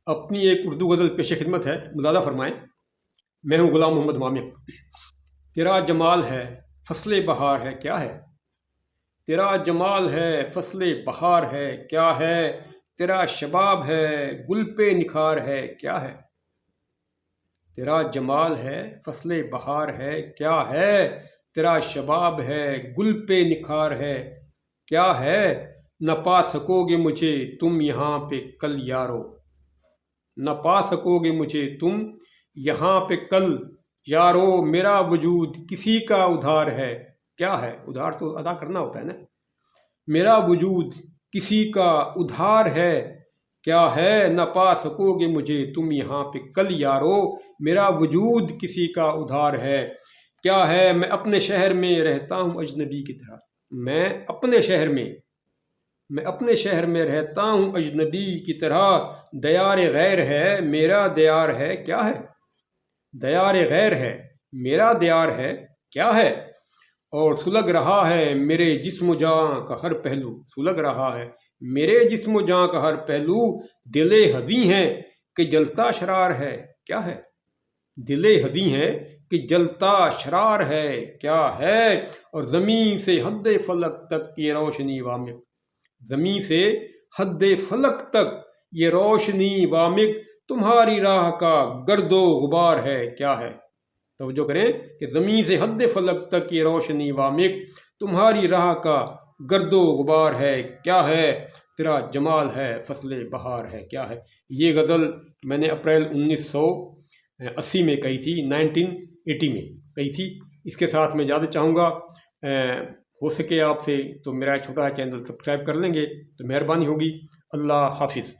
اپنی ایک اردو غزل پیش خدمت ہے، ملاحظہ فرمائیں۔ میں ہوں غلام محمد مامک۔ تیرا جمال ہے فصل بہار ہے کیا ہے، تیرا جمال ہے فصل بہار ہے کیا ہے، تیرا شباب ہے گل پہ نکھار ہے کیا ہے، تیرا جمال ہے فصل بہار ہے کیا ہے، تیرا شباب ہے گل پہ نکھار ہے کیا ہے، نہ پا سکو گے مجھے تم یہاں پہ کل یارو، نہ پا سکو گے مجھے تم یہاں پہ کل یارو، میرا وجود کسی کا ادھار ہے کیا ہے، ادھار تو ادا کرنا ہوتا ہے نا، میرا وجود کسی کا ادھار ہے کیا ہے، نہ پا سکو گے مجھے تم یہاں پہ کل یارو، میرا وجود کسی کا ادھار ہے کیا ہے، میں اپنے شہر میں رہتا ہوں اجنبی کی طرح، میں اپنے شہر میں رہتا ہوں اجنبی کی طرح، دیار غیر ہے میرا دیار ہے کیا ہے، دیار غیر ہے میرا دیار ہے کیا ہے، اور سلگ رہا ہے میرے جسم و جاں کا ہر پہلو، سلگ رہا ہے میرے جسم و جاں کا ہر پہلو، دل ہدی ہیں کہ جلتا شرار ہے کیا ہے، دل ہدی ہیں کہ جلتا شرار ہے کیا ہے، اور زمین سے حد فلک تک یہ روشنی وامق، زمین سے حد فلک تک یہ روشنی وامق، تمہاری راہ کا گرد و غبار ہے کیا ہے، توجہ کریں کہ زمین سے حد فلک تک یہ روشنی وامق، تمہاری راہ کا گرد و غبار ہے کیا ہے، تیرا جمال ہے فصل بہار ہے کیا ہے۔ یہ غزل میں نے اپریل 1980 میں کہی تھی، 1980 میں کہی تھی۔ اس کے ساتھ میں اجازت چاہوں گا، ہو سکے آپ سے تو میرا چھوٹا چینل سبسکرائب کر لیں گے تو مہربانی ہوگی۔ اللہ حافظ۔